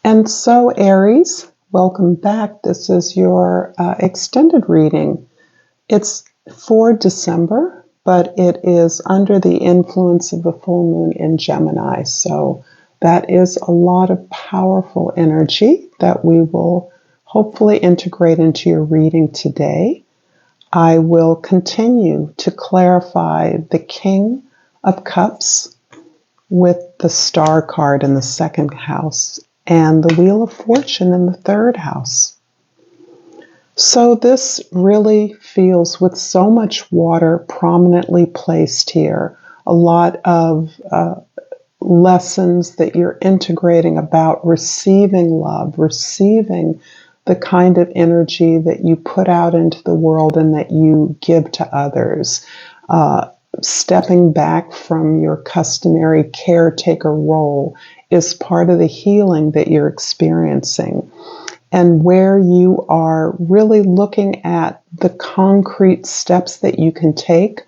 And so, Aries, welcome back. This is your extended reading. It's for December, but it is under the influence of the full moon in Gemini. So that is a lot of powerful energy that we will hopefully integrate into your reading today. I will continue to clarify the King of Cups with the Star card in the second house and the Wheel of Fortune in the third house. So this really feels, with so much water prominently placed here, a lot of lessons that you're integrating about receiving love, receiving the kind of energy that you put out into the world and that you give to others. Stepping back from your customary caretaker role is part of the healing that you're experiencing, and where you are really looking at the concrete steps that you can take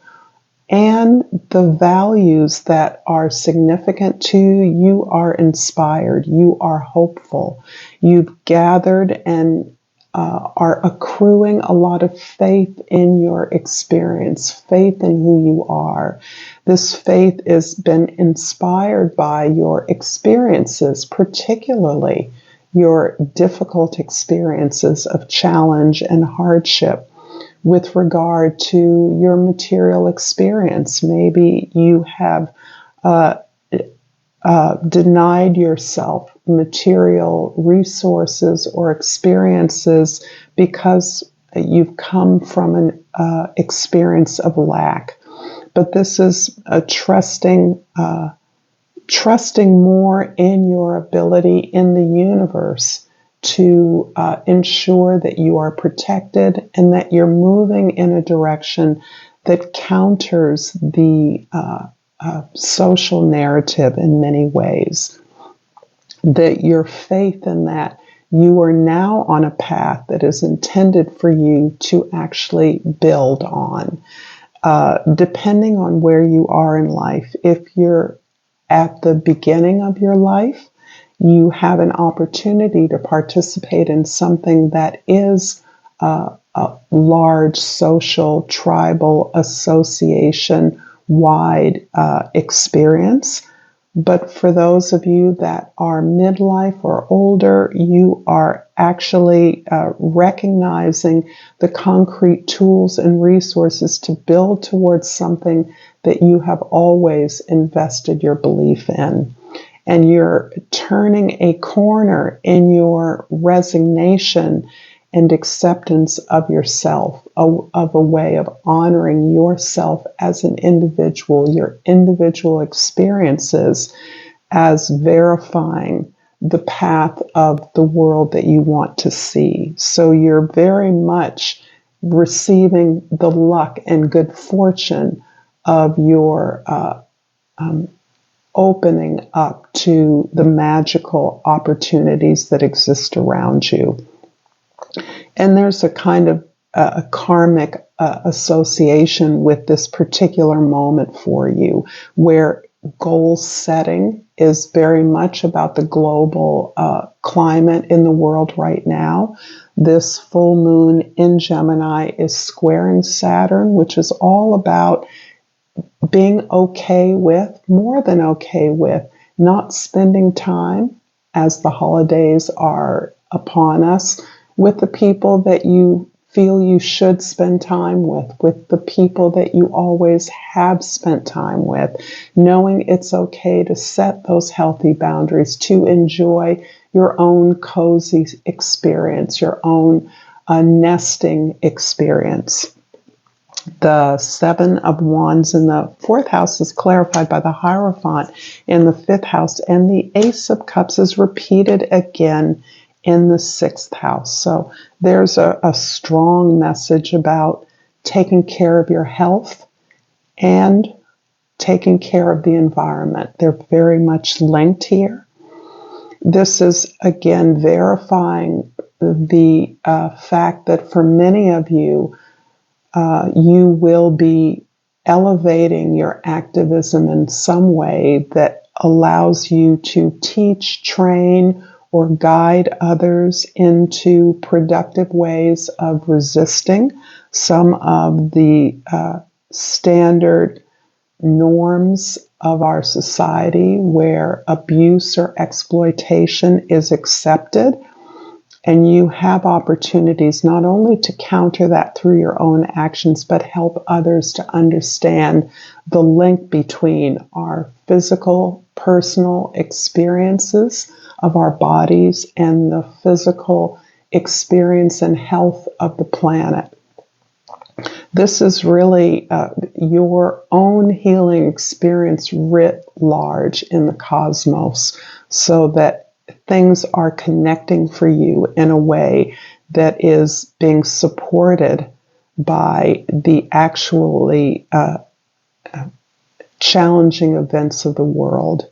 and the values that are significant to you. You are inspired, you are hopeful, you've gathered and are accruing a lot of faith in your experience, faith in who you are. This faith has been inspired by your experiences, particularly your difficult experiences of challenge and hardship with regard to your material experience. Maybe you have denied yourself material resources or experiences because you've come from an experience of lack. But this is a trusting more in your ability in the universe to ensure that you are protected and that you're moving in a direction that counters the social narrative in many ways. That your faith in that you are now on a path that is intended for you to actually build on. Depending on where you are in life, if you're at the beginning of your life, you have an opportunity to participate in something that is a large social, tribal, association-wide experience. But for those of you that are midlife or older, you are actually recognizing the concrete tools and resources to build towards something that you have always invested your belief in. And you're turning a corner in your resignation and acceptance of yourself, of a way of honoring yourself as an individual, your individual experiences as verifying the path of the world that you want to see. So you're very much receiving the luck and good fortune of your opening up to the magical opportunities that exist around you. And there's a kind of a karmic association with this particular moment for you, where goal setting is very much about the global climate in the world right now. This full moon in Gemini is squaring Saturn, which is all about being okay with, more than okay with, not spending time as the holidays are upon us with the people that you feel you should spend time with the people that you always have spent time with, knowing it's okay to set those healthy boundaries, to enjoy your own cozy experience, your own nesting experience. The Seven of Wands in the fourth house is clarified by the Hierophant in the fifth house, and the Ace of Cups is repeated again in the sixth house. So there's a strong message about taking care of your health and taking care of the environment. They're very much linked here. This is, again, verifying the fact that for many of you, you will be elevating your activism in some way that allows you to teach, train, or guide others into productive ways of resisting some of the standard norms of our society where abuse or exploitation is accepted. And you have opportunities not only to counter that through your own actions, but help others to understand the link between our physical, personal experiences of our bodies and the physical experience and health of the planet. This is really your own healing experience writ large in the cosmos, so that things are connecting for you in a way that is being supported by the actually challenging events of the world.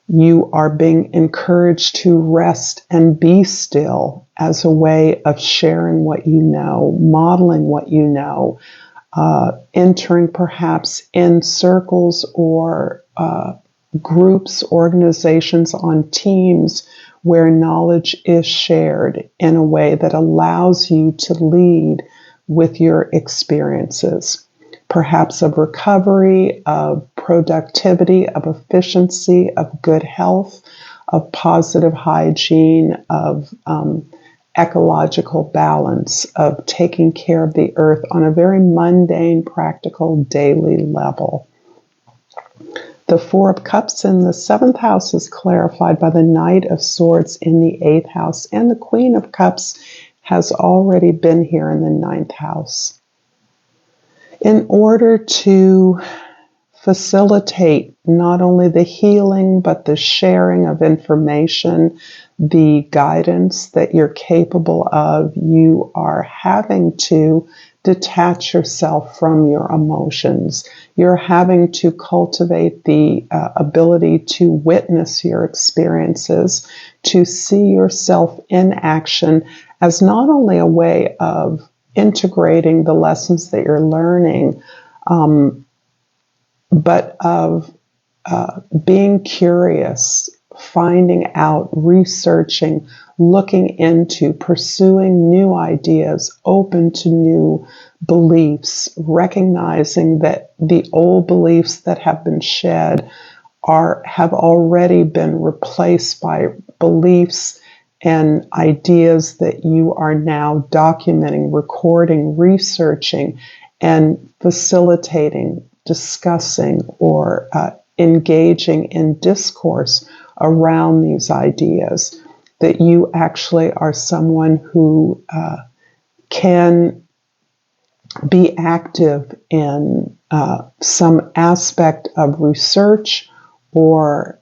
You are being encouraged to rest and be still as a way of sharing what you know, modeling what you know, entering perhaps in circles or groups, organizations, on teams where knowledge is shared in a way that allows you to lead with your experiences, perhaps of recovery, of productivity, of efficiency, of good health, of positive hygiene, of ecological balance, of taking care of the earth on a very mundane, practical, daily level. The Four of Cups in the 7th house is clarified by the Knight of Swords in the 8th house, and the Queen of Cups has already been here in the 9th house. In order to facilitate not only the healing, but the sharing of information, the guidance that you're capable of, you are having to detach yourself from your emotions. You're having to cultivate the ability to witness your experiences, to see yourself in action as not only a way of integrating the lessons that you're learning, but of being curious, finding out, researching, looking into, pursuing new ideas, open to new beliefs, recognizing that the old beliefs that have been shed have already been replaced by beliefs and ideas that you are now documenting, recording, researching, and facilitating, discussing, or engaging in discourse around these ideas, that you actually are someone who can be active in some aspect of research or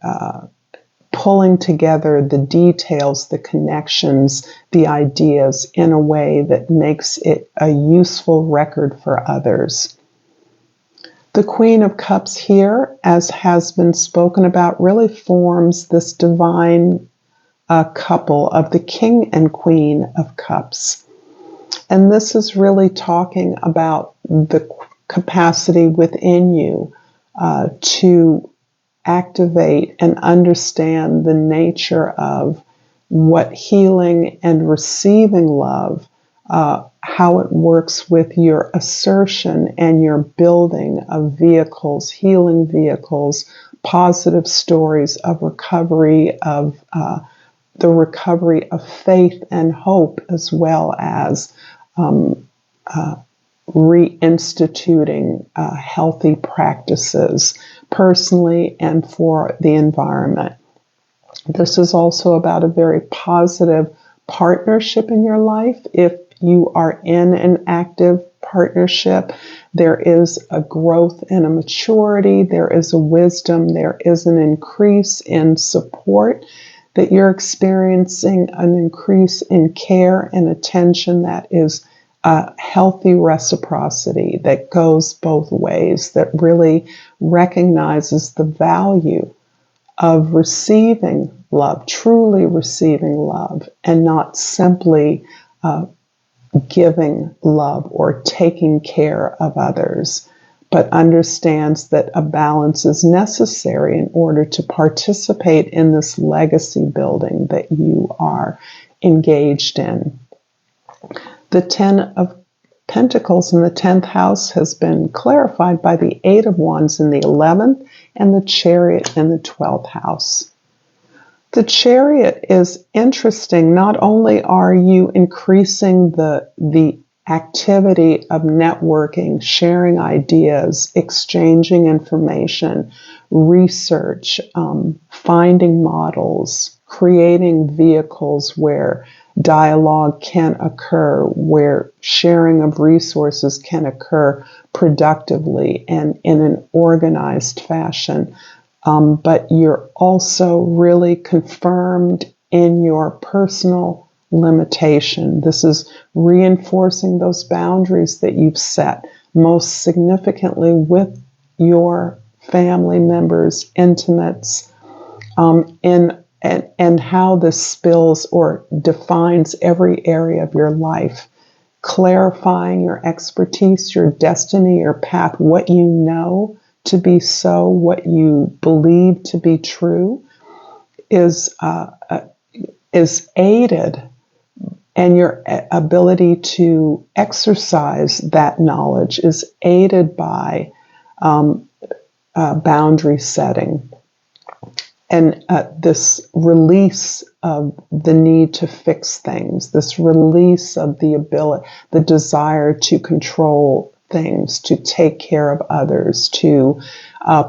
pulling together the details, the connections, the ideas in a way that makes it a useful record for others. The Queen of Cups here, as has been spoken about, really forms this divine couple of the King and Queen of Cups. And this is really talking about the capacity within you to activate and understand the nature of what healing and receiving love, how it works with your assertion and your building of vehicles, healing vehicles, positive stories of recovery, of the recovery of faith and hope, as well as reinstituting healthy practices personally and for the environment. This is also about a very positive partnership in your life. If you are in an active partnership, there is a growth and a maturity, there is a wisdom, there is an increase in support, that you're experiencing an increase in care and attention that is a healthy reciprocity that goes both ways, that really recognizes the value of receiving love, truly receiving love, and not simply giving love or taking care of others, but understands that a balance is necessary in order to participate in this legacy building that you are engaged in. The 10 of Pentacles in the 10th house has been clarified by the 8 of Wands in the 11th and the Chariot in the 12th house. The Chariot is interesting. Not only are you increasing the activity of networking, sharing ideas, exchanging information, research, finding models, creating vehicles where dialogue can occur, where sharing of resources can occur productively and in an organized fashion. But you're also really confirmed in your personal limitation. This is reinforcing those boundaries that you've set, most significantly with your family members, intimates, and how this spills or defines every area of your life. Clarifying your expertise, your destiny, your path, what you know to be so, what you believe to be true, is aided, and your ability to exercise that knowledge is aided by boundary setting and this release of the need to fix things, this release of the desire to control things, to take care of others, to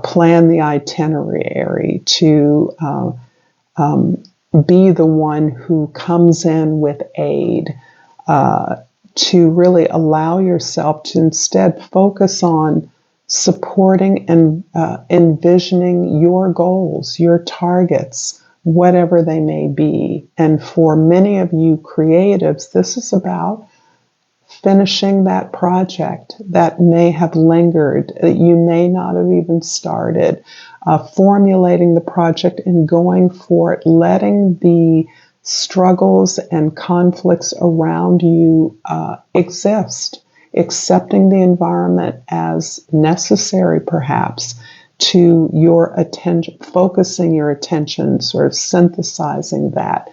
plan the itinerary, to be the one who comes in with aid, to really allow yourself to instead focus on supporting and envisioning your goals, your targets, whatever they may be. And for many of you creatives, this is about finishing that project that may have lingered, that you may not have even started, formulating the project and going for it, letting the struggles and conflicts around you exist, accepting the environment as necessary, perhaps, to your attention, focusing your attention, sort of synthesizing that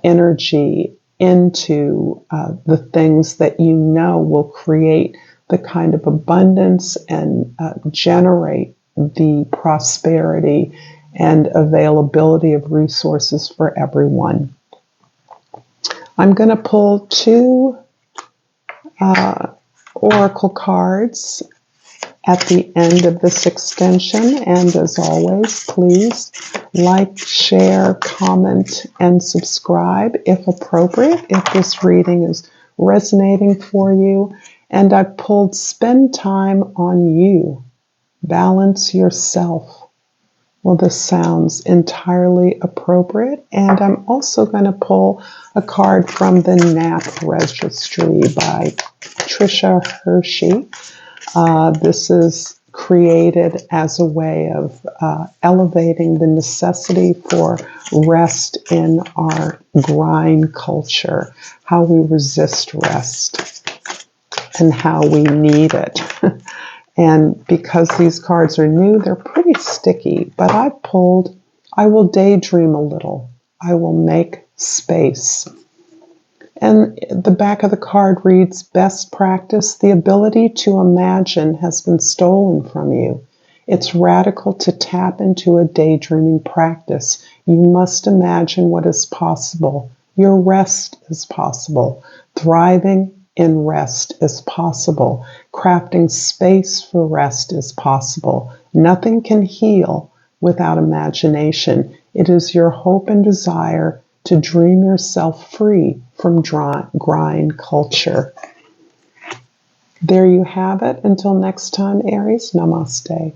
energy into the things that you know will create the kind of abundance and generate the prosperity and availability of resources for everyone. I'm going to pull two oracle cards at the end of this extension, and as always, please like, share, comment, and subscribe if appropriate, if this reading is resonating for you. And I pulled Spend Time on You, Balance Yourself. Well, this sounds entirely appropriate. And I'm also going to pull a card from the Nap Registry by Tricia Hershey. This is created as a way of elevating the necessity for rest in our grind culture, how we resist rest and how we need it. And because these cards are new, they're pretty sticky, but I've pulled, I will daydream a little. I will make space. And the back of the card reads, best practice, the ability to imagine has been stolen from you. It's radical to tap into a daydreaming practice. You must imagine what is possible. Your rest is possible. Thriving in rest is possible. Crafting space for rest is possible. Nothing can heal without imagination. It is your hope and desire to dream yourself free from grind culture. There you have it. Until next time, Aries, namaste.